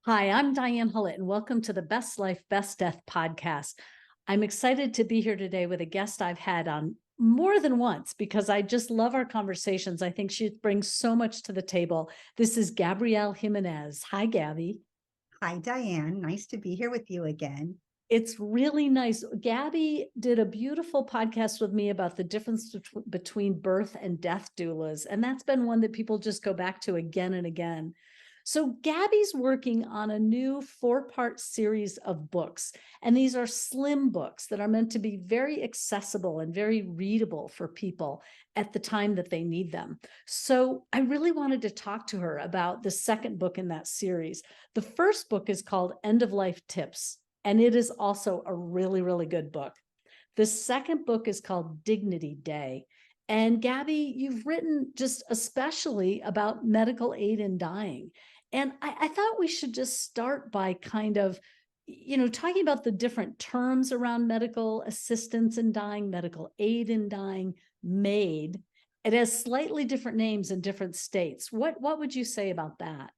Hi, I'm Diane Hullett, and welcome to the Best Life, Best Death podcast. I'm excited to be here today with a guest I've had on more than once because I just love our conversations. I think she brings so much to the table. This is Gabrielle Jimenez. Hi, Gabby. Hi, Diane. Nice to be here with you again. It's really nice. Gabby did a beautiful podcast with me about the difference between birth and death doulas. And that's been one that people just go back to again and again. So, Gabby's working on a new 4-part series of books. And these are slim books that are meant to be very accessible and very readable for people at the time that they need them. So, I really wanted to talk to her about the second book in that series. The first book is called End of Life Tips, and it is also a really, really good book. The second book is called Dignity Day. And Gabby, you've written just especially about medical aid in dying. And I thought we should just start by kind of, talking about the different terms around medical assistance in dying, medical aid in dying, MAID. It has slightly different names in different states. What would you say about that?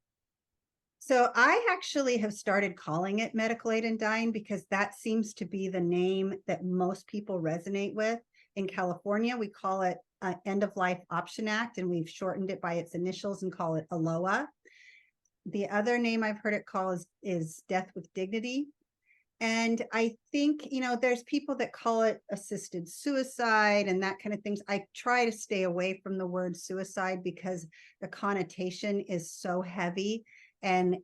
So, I actually have started calling it medical aid in dying because that seems to be the name that most people resonate with. In California, we call it End of Life Option Act, and we've shortened it by its initials and call it ALOA. The other name I've heard it called is Death with Dignity. And I think, there's people that call it assisted suicide and that kind of things. I try to stay away from the word suicide because the connotation is so heavy. And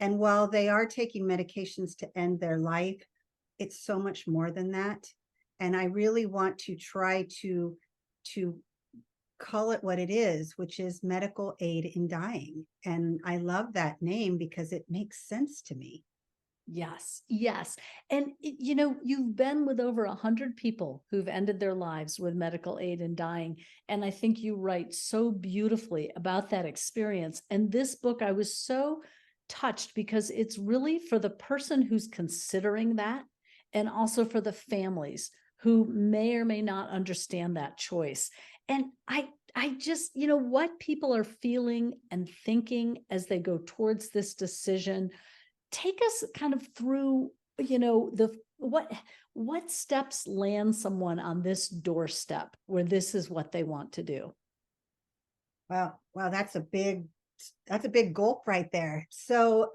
and while they are taking medications to end their life, it's so much more than that. And I really want to try to call it what it is, which is medical aid in dying. And I love that name because it makes sense to me. Yes, yes. And you've been with over 100 people who've ended their lives with medical aid in dying. And I think you write so beautifully about that experience. And this book, I was so touched because it's really for the person who's considering that and also for the families who may or may not understand that choice. And I just, what people are feeling and thinking as they go towards this decision. Take us kind of through, the what steps land someone on this doorstep where this is what they want to do. Wow, that's a big gulp right there. So,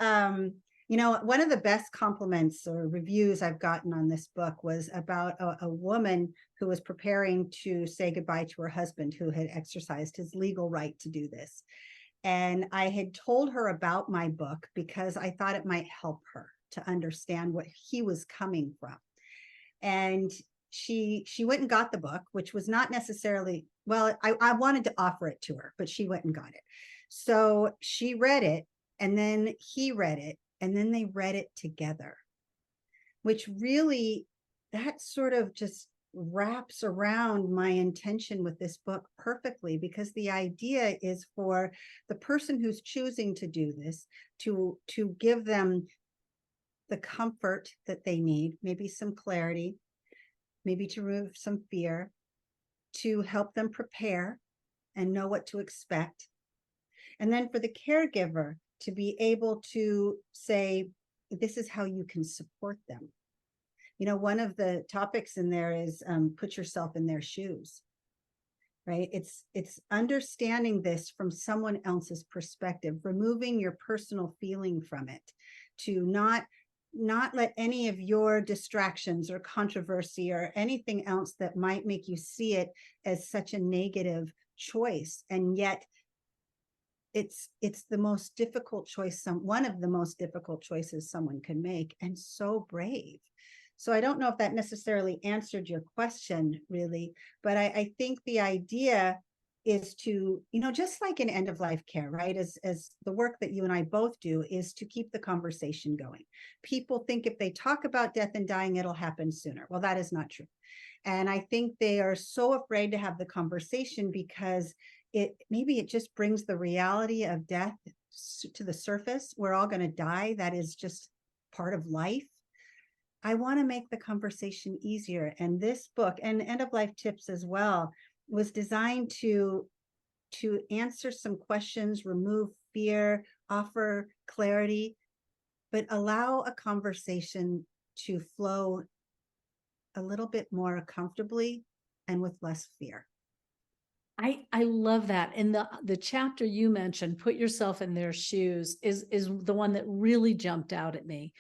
one of the best compliments or reviews I've gotten on this book was about a woman who was preparing to say goodbye to her husband who had exercised his legal right to do this. And I had told her about my book because I thought it might help her to understand what he was coming from. And she went and got the book, which was not necessarily, well, I wanted to offer it to her, but she went and got it. So she read it, and then he read it, and then they read it together, which really, that sort of just wraps around my intention with this book perfectly, because the idea is for the person who's choosing to do this to give them the comfort that they need, maybe some clarity, maybe to remove some fear, to help them prepare and know what to expect. And then for the caregiver to be able to say, this is how you can support them. One of the topics in there is put yourself in their shoes, right? It's understanding this from someone else's perspective, removing your personal feeling from it, to not let any of your distractions or controversy or anything else that might make you see it as such a negative choice. And yet it's the most difficult choice, one of the most difficult choices someone can make, and so brave. So I don't know if that necessarily answered your question really, but I think the idea is to, just like in end of life care, right? As the work that you and I both do is to keep the conversation going. People think if they talk about death and dying, it'll happen sooner. Well, that is not true. And I think they are so afraid to have the conversation because maybe it just brings the reality of death to the surface. We're all going to die. That is just part of life. I want to make the conversation easier. And this book, and End of Life Tips as well, was designed to answer some questions, remove fear, offer clarity, but allow a conversation to flow a little bit more comfortably and with less fear. I love that. And the chapter you mentioned, put yourself in their shoes, is the one that really jumped out at me.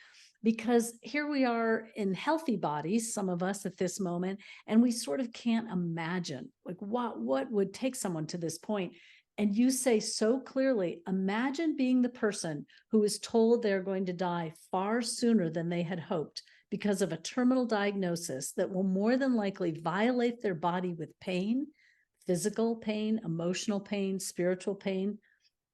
Because here we are in healthy bodies, some of us at this moment, and we sort of can't imagine like what would take someone to this point. And you say so clearly, imagine being the person who is told they're going to die far sooner than they had hoped because of a terminal diagnosis that will more than likely violate their body with pain, physical pain, emotional pain, spiritual pain.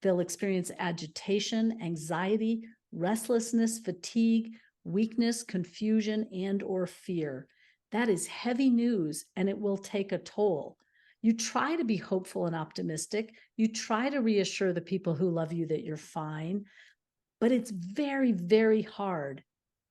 They'll experience agitation, anxiety, restlessness, fatigue, weakness, confusion, and or fear. That is heavy news, and it will take a toll. You try to be hopeful and optimistic. You try to reassure the people who love you that you're fine, but it's very, very hard.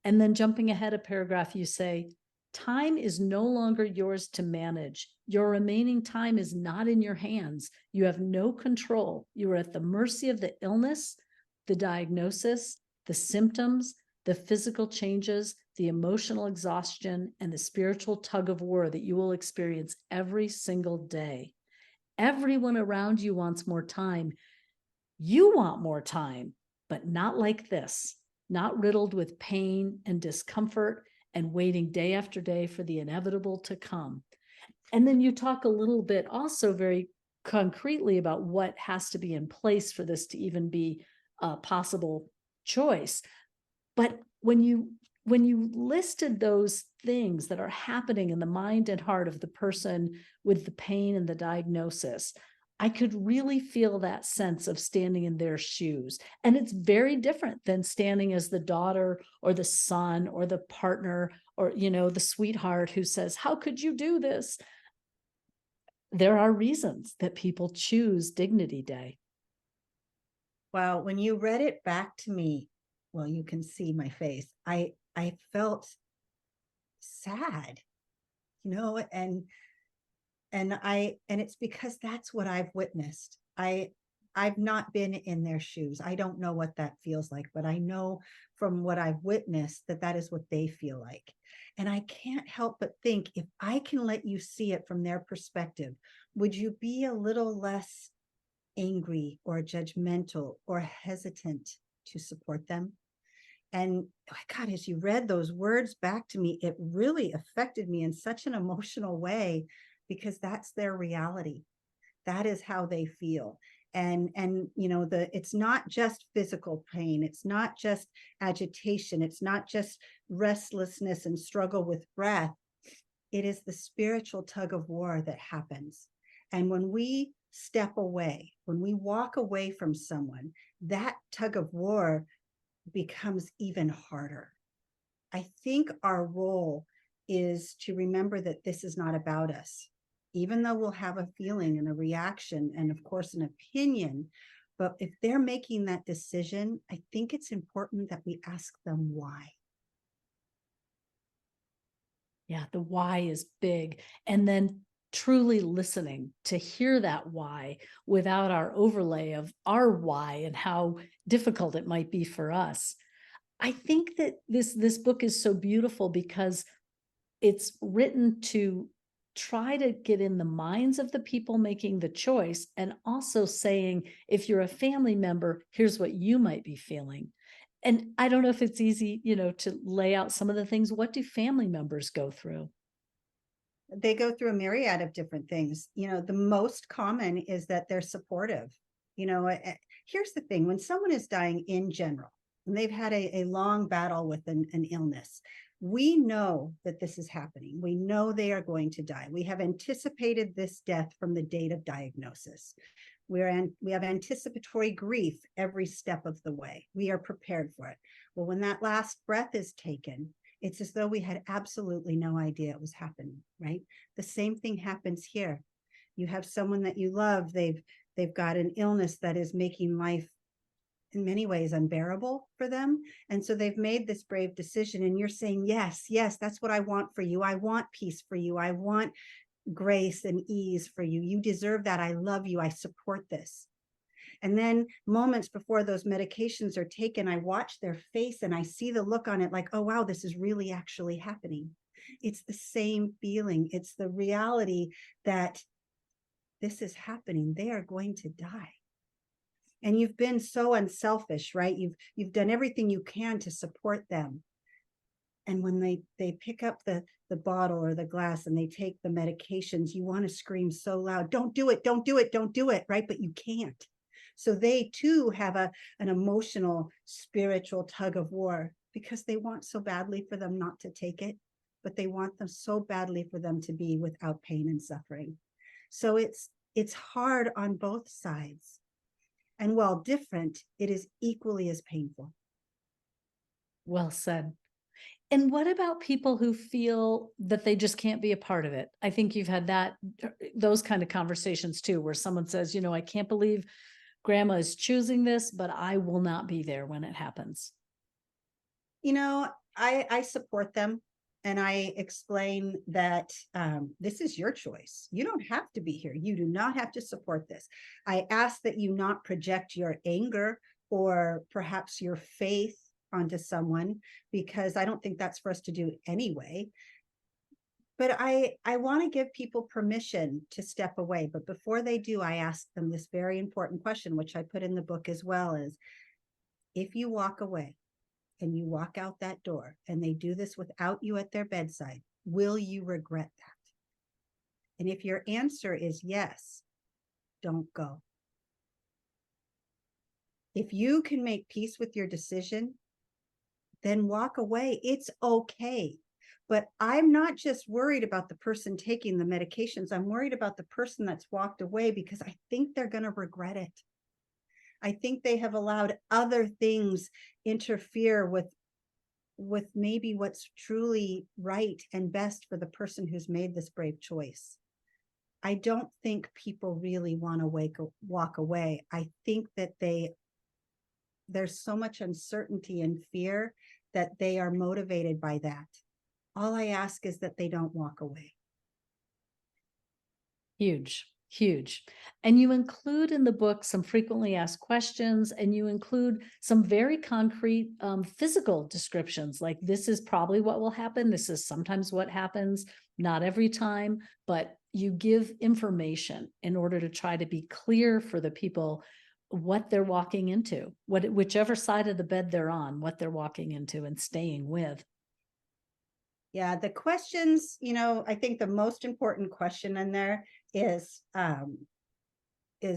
And then jumping ahead a paragraph, you say, time is no longer yours to manage. Your remaining time is not in your hands. You have no control. You are at the mercy of the illness, the diagnosis, the symptoms, the physical changes, the emotional exhaustion, and the spiritual tug of war that you will experience every single day. Everyone around you wants more time. You want more time, but not like this, not riddled with pain and discomfort and waiting day after day for the inevitable to come. And then you talk a little bit also very concretely about what has to be in place for this to even be a possible choice. But when you listed those things that are happening in the mind and heart of the person with the pain and the diagnosis, I could really feel that sense of standing in their shoes. And it's very different than standing as the daughter or the son or the partner or, the sweetheart who says, how could you do this? There are reasons that people choose Dignity Day. Well, when you read it back to me, well, you can see my face. I felt sad, and it's because that's what I've witnessed. I've not been in their shoes. I don't know what that feels like, but I know from what I've witnessed that is what they feel like. And I can't help but think, if I can let you see it from their perspective, would you be a little less angry or judgmental or hesitant to support them? And God, as you read those words back to me, it really affected me in such an emotional way, because that's their reality. That is how they feel. And it's not just physical pain, it's not just agitation, it's not just restlessness and struggle with breath. It is the spiritual tug of war that happens. And when we step away, when we walk away from someone, that tug of war becomes even harder. I think our role is to remember that this is not about us, even though we'll have a feeling and a reaction and, of course, an opinion. But if they're making that decision, I think it's important that we ask them why. Yeah, the why is big. And then truly listening to hear that why without our overlay of our why and how difficult it might be for us. I think that this book is so beautiful because it's written to try to get in the minds of the people making the choice, and also saying, if you're a family member, here's what you might be feeling. And I don't know if it's easy, to lay out some of the things. What do family members go through? They go through a myriad of different things. The most common is that they're supportive. Here's the thing: when someone is dying in general, and they've had a long battle with an illness, we know that this is happening. We know they are going to die. We have anticipated this death from the date of diagnosis. We have anticipatory grief every step of the way. We are prepared for it. Well, when that last breath is taken, it's as though we had absolutely no idea it was happening, right? The same thing happens here. You have someone that you love. They've got an illness that is making life in many ways unbearable for them. And so they've made this brave decision, and you're saying, yes, that's what I want for you. I want peace for you. I want grace and ease for you. You deserve that. I love you. I support this. And then moments before those medications are taken, I watch their face and I see the look on it like, oh, wow, this is really actually happening. It's the same feeling. It's the reality that this is happening. They are going to die. And you've been so unselfish, right? You've done everything you can to support them. And when they pick up the bottle or the glass and they take the medications, you want to scream so loud, don't do it, don't do it, don't do it, right? But you can't. So they too have an emotional, spiritual tug of war because they want so badly for them not to take it, but they want them so badly for them to be without pain and suffering. So it's hard on both sides. And while different, it is equally as painful. Well said. And what about people who feel that they just can't be a part of it? I think you've had those kind of conversations too, where someone says, I can't believe grandma is choosing this, but I will not be there when it happens. I support them and I explain that this is your choice. You don't have to be here. You do not have to support this. I ask that you not project your anger or perhaps your faith onto someone, because I don't think that's for us to do anyway. But I want to give people permission to step away. But before they do, I ask them this very important question, which I put in the book as well, is if you walk away and you walk out that door and they do this without you at their bedside, will you regret that? And if your answer is yes, don't go. If you can make peace with your decision, then walk away. It's okay. But I'm not just worried about the person taking the medications. I'm worried about the person that's walked away because I think they're going to regret it. I think they have allowed other things interfere with maybe what's truly right and best for the person who's made this brave choice. I don't think people really want to walk away. I think that there's so much uncertainty and fear that they are motivated by that. All I ask is that they don't walk away. Huge, huge. And you include in the book some frequently asked questions, and you include some very concrete physical descriptions, like this is probably what will happen. This is sometimes what happens, not every time, but you give information in order to try to be clear for the people what they're walking into, whichever side of the bed they're on, what they're walking into and staying with. Yeah, the questions, I think the most important question in there is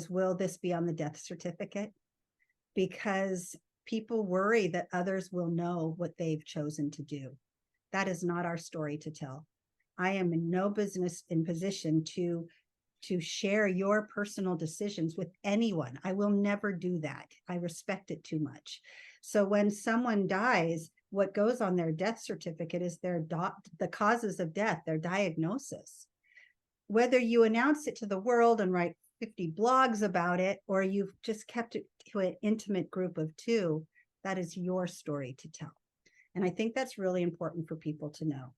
will this be on the death certificate? Because people worry that others will know what they've chosen to do. That is not our story to tell. I am in no business in position to share your personal decisions with anyone. I will never do that. I respect it too much. So when someone dies, what goes on their death certificate is the causes of death, their diagnosis. Whether you announce it to the world and write 50 blogs about it, or you've just kept it to an intimate group of 2, that is your story to tell. And I think that's really important for people to know.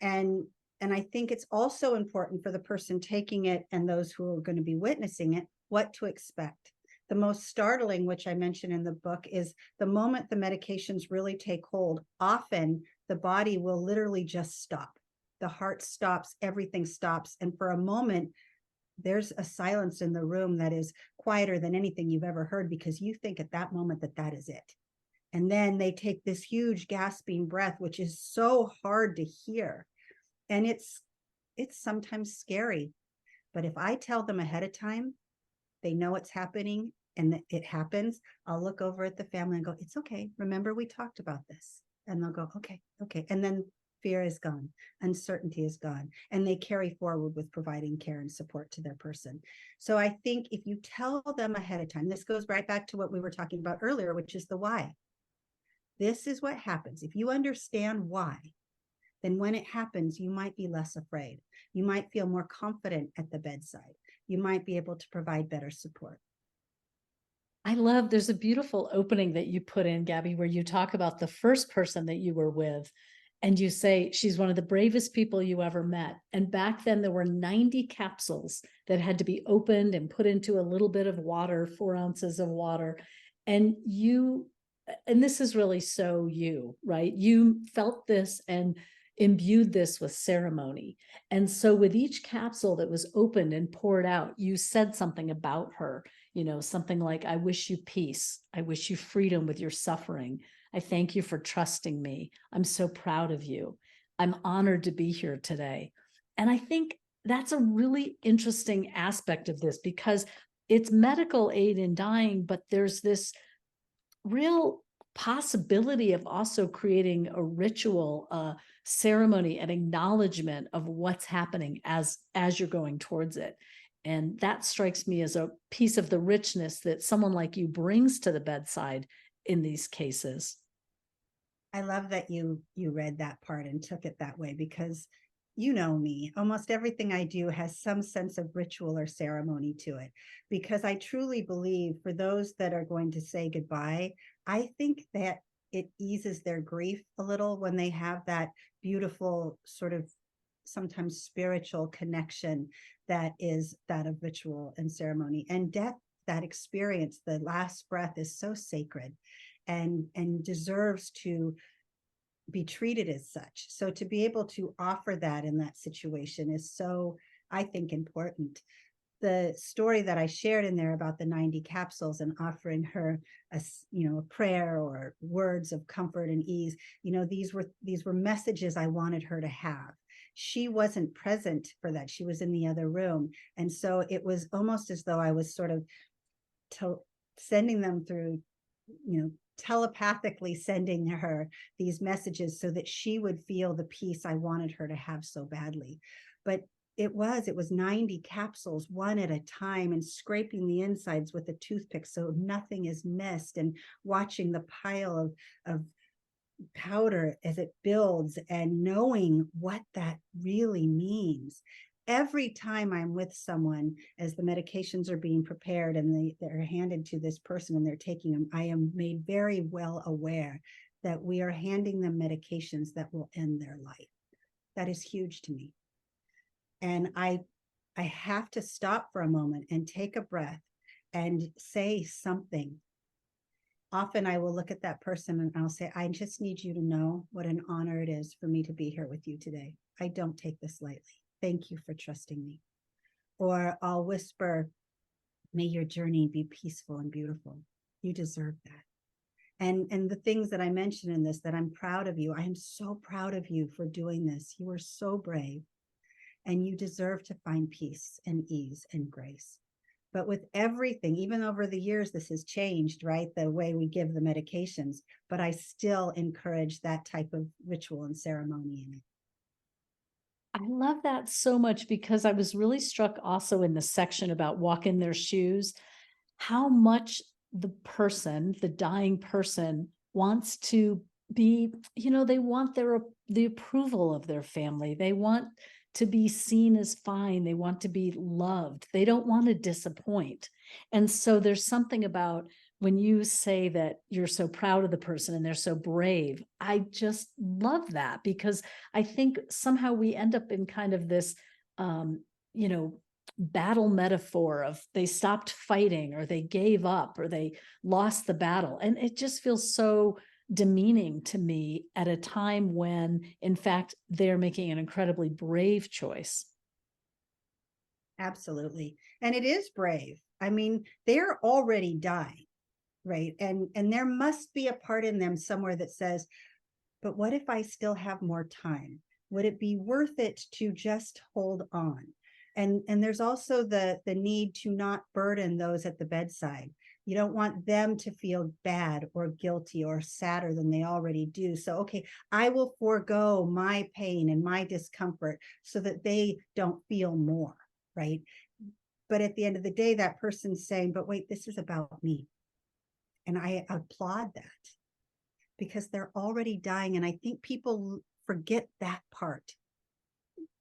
And I think it's also important for the person taking it and those who are going to be witnessing it, what to expect. The most startling, which I mentioned in the book, is the moment the medications really take hold, often the body will literally just stop. The heart stops, everything stops. And for a moment, there's a silence in the room that is quieter than anything you've ever heard, because you think at that moment that is it. And then they take this huge gasping breath, which is so hard to hear. And it's sometimes scary. But if I tell them ahead of time, they know it's happening and it happens, I'll look over at the family and go, it's okay. Remember, we talked about this. And they'll go, okay. And then fear is gone. Uncertainty is gone. And they carry forward with providing care and support to their person. So I think if you tell them ahead of time, this goes right back to what we were talking about earlier, which is the why. This is what happens. If you understand why, then when it happens, you might be less afraid. You might feel more confident at the bedside. You might be able to provide better support. There's a beautiful opening that you put in, Gabby, where you talk about the first person that you were with and you say she's one of the bravest people you ever met. And back then there were 90 capsules that had to be opened and put into a little bit of water, 4 ounces of water. And this is really so you, right? You felt this and imbued this with ceremony. And so with each capsule that was opened and poured out, you said something about her, something like, I wish you peace. I wish you freedom with your suffering. I thank you for trusting me. I'm so proud of you. I'm honored to be here today. And I think that's a really interesting aspect of this, because it's medical aid in dying, but there's this real possibility of also creating a ritual, ceremony, and acknowledgement of what's happening as you're going towards it. And that strikes me as a piece of the richness that someone like you brings to the bedside in these cases. I love that you read that part and took it that way, because you know me, almost everything I do has some sense of ritual or ceremony to it, because I truly believe for those that are going to say goodbye, I think that it eases their grief a little when they have that beautiful sort of sometimes spiritual connection that is that of ritual and ceremony. And death, that experience, the last breath, is so sacred and deserves to be treated as such. So to be able to offer that in that situation is so, I think, important. The story that I shared in there about the 90 capsules and offering her a prayer or words of comfort and ease, these were messages I wanted her to have. She wasn't present for that. She was in the other room. And so it was almost as though I was sort of sending them through, telepathically sending her these messages so that she would feel the peace I wanted her to have so badly. But it was 90 capsules, one at a time, and scraping the insides with a toothpick so nothing is missed, and watching the pile of powder as it builds, and knowing what that really means. Every time I'm with someone, as the medications are being prepared and they're handed to this person and they're taking them, I am made very well aware that we are handing them medications that will end their life. That is huge to me. And I have to stop for a moment and take a breath and say something. Often I will look at that person and I'll say, I just need you to know what an honor it is for me to be here with you today. I don't take this lightly. Thank you for trusting me. Or I'll whisper, may your journey be peaceful and beautiful. You deserve that. And the things that I mentioned in this, that I'm proud of you. I am so proud of you for doing this. You are so brave, and you deserve to find peace and ease and grace. But with everything, even over the years, this has changed, right? The way we give the medications, but I still encourage that type of ritual and ceremony in it. I love that so much, because I was really struck also in the section about walk in their shoes, how much the dying person wants to be, they want the approval of their family. They want to be seen as fine. They want to be loved. They don't want to disappoint. And so there's something about when you say that you're so proud of the person and they're so brave, I just love that, because I think somehow we end up in kind of this, battle metaphor of they stopped fighting, or they gave up, or they lost the battle. And it just feels so demeaning to me at a time when, in fact, they're making an incredibly brave choice. Absolutely. And it is brave. I mean, they're already dying. Right. And there must be a part in them somewhere that says, but what if I still have more time? Would it be worth it to just hold on? And there's also the need to not burden those at the bedside. You don't want them to feel bad or guilty or sadder than they already do. So, okay, I will forego my pain and my discomfort so that they don't feel more, right? But at the end of the day, that person's saying, but wait, this is about me. And I applaud that, because they're already dying. And I think people forget that part.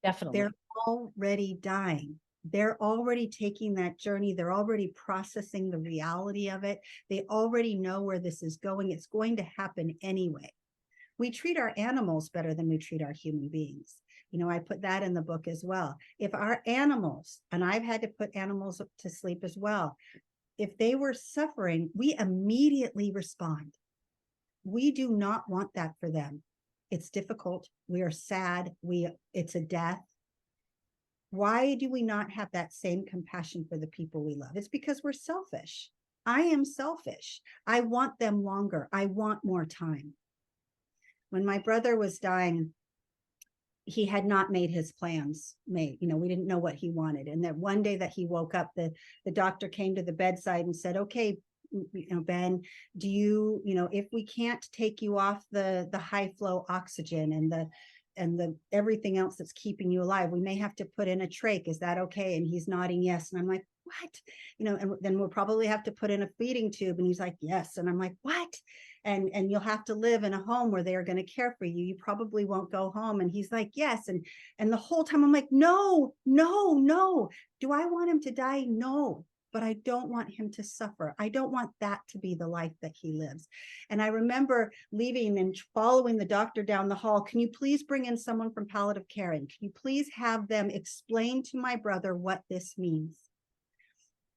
Definitely. They're already dying. They're already taking that journey. They're already processing the reality of it. They already know where this is going. It's going to happen anyway. We treat our animals better than we treat our human beings. You know, I put that in the book as well. If our animals, and I've had to put animals to sleep as well, if they were suffering, we immediately respond. We do not want that for them. It's difficult. We are sad. It's a death. Why do we not have that same compassion for the people we love? It's because we're selfish. I am selfish. I want them longer. I want more time. When my brother was dying, he had not made his plans made. You know, we didn't know what he wanted. And then one day that he woke up, the doctor came to the bedside and said, okay, you know, Ben, do you know, if we can't take you off the high flow oxygen and the everything else that's keeping you alive, we may have to put in a trach. Is that okay? And he's nodding yes. And I'm like, what? You know, and then we'll probably have to put in a feeding tube. And he's like, yes. And I'm like, what? And you'll have to live in a home where they are going to care for you. You probably won't go home. And he's like, yes. And the whole time I'm like, no, no, no. Do I want him to die? No. But I don't want him to suffer. I don't want that to be the life that he lives. And I remember leaving and following the doctor down the hall. Can you please bring in someone from palliative care? And can you please have them explain to my brother what this means?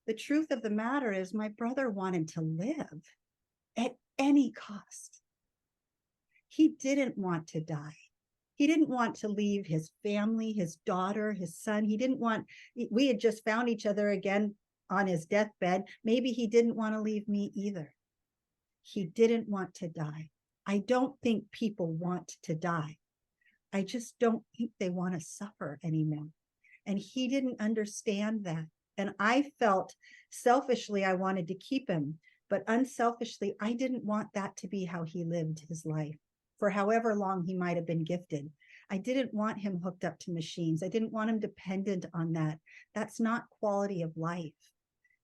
The truth of the matter is my brother wanted to live at any cost. He didn't want to die. He didn't want to leave his family, his daughter, his son. He didn't want, we had just found each other again on his deathbed. Maybe he didn't want to leave me either. He didn't want to die. I don't think people want to die. I just don't think they want to suffer anymore. And he didn't understand that. And I felt selfishly I wanted to keep him, but unselfishly, I didn't want that to be how he lived his life for however long he might have been gifted. I didn't want him hooked up to machines. I didn't want him dependent on that. That's not quality of life.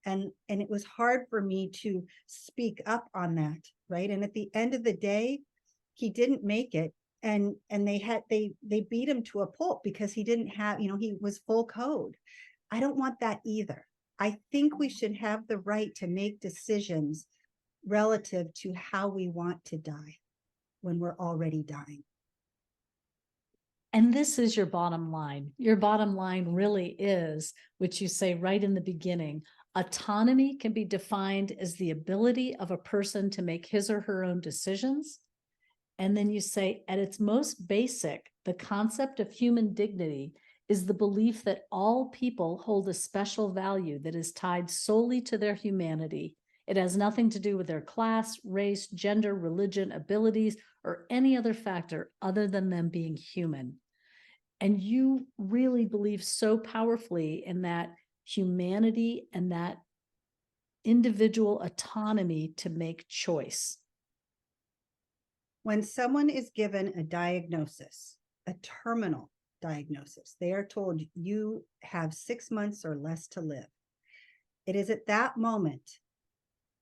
And it was hard for me to speak up on that, right? And at the end of the day, he didn't make it. And they beat him to a pulp because he didn't have, you know, he was full code. I don't want that either. I think we should have the right to make decisions relative to how we want to die when we're already dying. And this is your bottom line. Your bottom line really is, which you say right in the beginning, autonomy can be defined as the ability of a person to make his or her own decisions. And then you say, at its most basic, the concept of human dignity is the belief that all people hold a special value that is tied solely to their humanity. It has nothing to do with their class, race, gender, religion, abilities, or any other factor other than them being human. And you really believe so powerfully in that humanity and that individual autonomy to make choice. When someone is given a diagnosis, a terminal diagnosis, they are told you have 6 months or less to live. It is at that moment,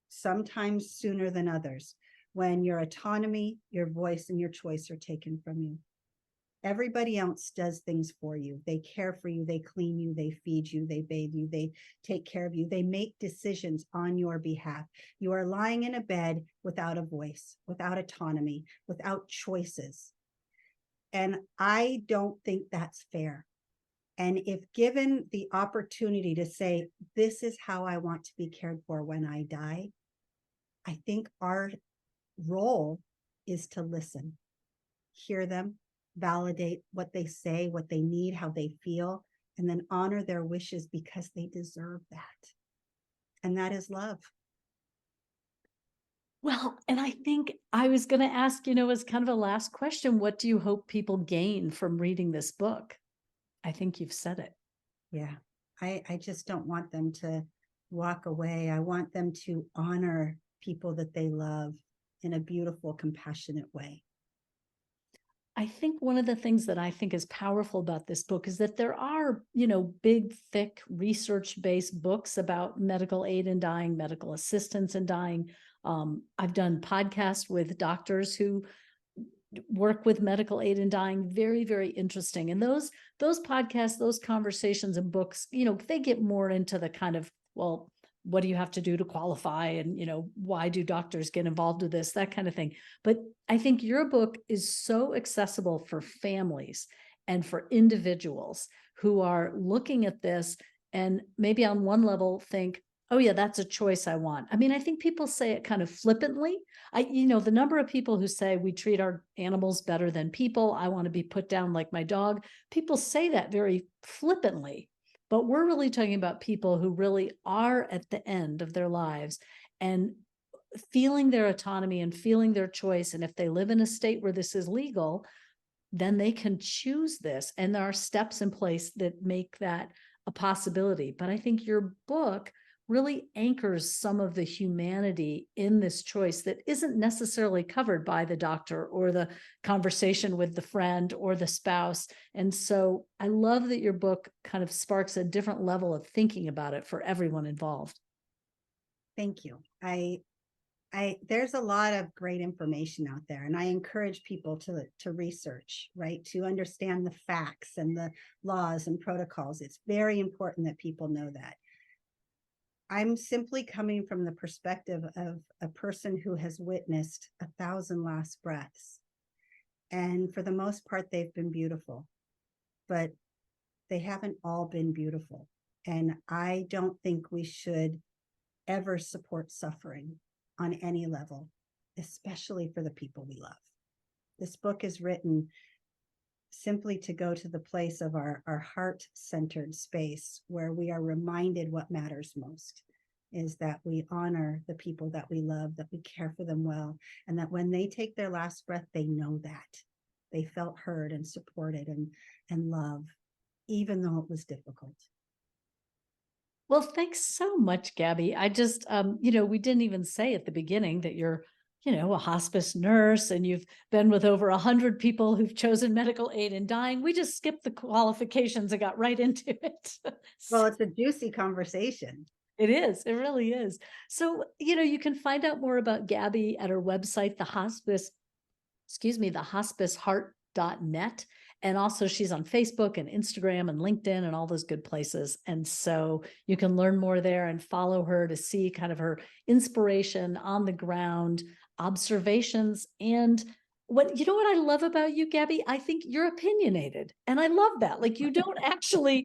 sometimes sooner than others, when your autonomy, your voice, and your choice are taken from you. Everybody else does things for you. They care for you, they clean you, they feed you, they bathe you, they take care of you. They make decisions on your behalf. You are lying in a bed without a voice, without autonomy, without choices. And I don't think that's fair. And if given the opportunity to say, this is how I want to be cared for when I die, I think our role is to listen, hear them, validate what they say, what they need, how they feel, and then honor their wishes because they deserve that. And that is love. Well, and I think I was going to ask, you know, as kind of a last question, what do you hope people gain from reading this book? I think you've said it. Yeah, I just don't want them to walk away. I want them to honor people that they love in a beautiful, compassionate way. I think one of the things that I think is powerful about this book is that there are, you know, big, thick, research-based books about medical aid in dying, medical assistance in dying. I've done podcasts with doctors who work with medical aid in dying. Very, very interesting. And those podcasts, those conversations and books, you know, they get more into the kind of, well, what do you have to do to qualify? And, why do doctors get involved with this? That kind of thing. But I think your book is so accessible for families and for individuals who are looking at this and maybe on one level think, oh yeah, that's a choice I want. I mean, I think people say it kind of flippantly. The number of people who say we treat our animals better than people, I want to be put down like my dog. People say that very flippantly. But we're really talking about people who really are at the end of their lives and feeling their autonomy and feeling their choice. And if they live in a state where this is legal, then they can choose this. And there are steps in place that make that a possibility. But I think your book really anchors some of the humanity in this choice that isn't necessarily covered by the doctor or the conversation with the friend or the spouse. And so I love that your book kind of sparks a different level of thinking about it for everyone involved. Thank you. There's a lot of great information out there, and I encourage people to research, right? To understand the facts and the laws and protocols. It's very important that people know that. I'm simply coming from the perspective of a person who has witnessed 1,000 last breaths. And for the most part, they've been beautiful, but they haven't all been beautiful. And I don't think we should ever support suffering on any level, especially for the people we love. This book is written simply to go to the place of our heart-centered space where we are reminded what matters most is that we honor the people that we love, that we care for them well, and that when they take their last breath, they know that they felt heard and supported and loved, even though it was difficult. Well, thanks so much, Gabby. I just, we didn't even say at the beginning that you're a hospice nurse and you've been with over 100 people who've chosen medical aid in dying. We just skipped the qualifications and got right into it. Well, it's a juicy conversation. It is. It really is. So, you can find out more about Gabby at her website, thehospiceheart.net. And also she's on Facebook and Instagram and LinkedIn and all those good places. And so you can learn more there and follow her to see kind of her inspiration on the ground, observations. And what I love about you, Gabby, I think you're opinionated. And I love that. Like you don't actually,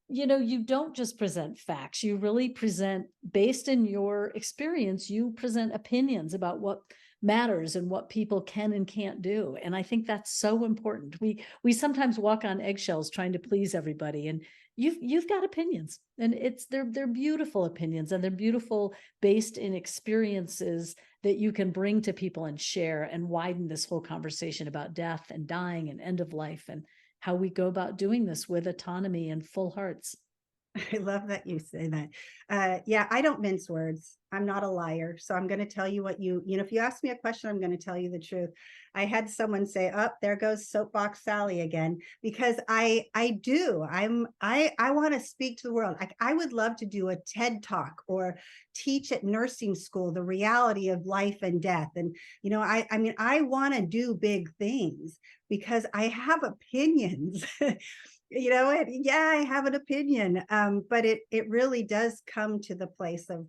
you don't just present facts. You really present based in your experience, you present opinions about what matters and what people can and can't do. And I think that's so important. We sometimes walk on eggshells trying to please everybody, and you've got opinions, and they're beautiful opinions, and they're beautiful based in experiences that you can bring to people and share and widen this whole conversation about death and dying and end of life and how we go about doing this with autonomy and full hearts. I love that you say that. Yeah, I don't mince words. I'm not a liar. So I'm going to tell you what if you ask me a question, I'm going to tell you the truth. I had someone say, oh, there goes Soapbox Sally again, because I want to speak to the world. I would love to do a TED Talk or teach at nursing school, the reality of life and death. And, I want to do big things because I have opinions. I have an opinion, but it really does come to the place of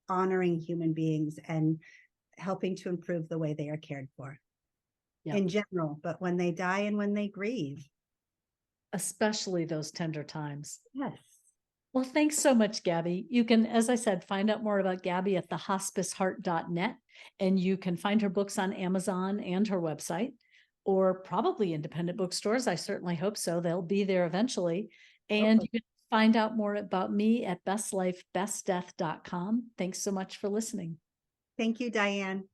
honoring human beings and helping to improve the way they are cared for in general, but when they die and when they grieve, especially those tender times. Yes. Well, thanks so much, Gabby. You can, as I said, find out more about Gabby at thehospiceheart.net, and you can find her books on Amazon and her website, or probably independent bookstores. I certainly hope so. They'll be there eventually. And you can find out more about me at bestlifebestdeath.com. Thanks so much for listening. Thank you, Diane.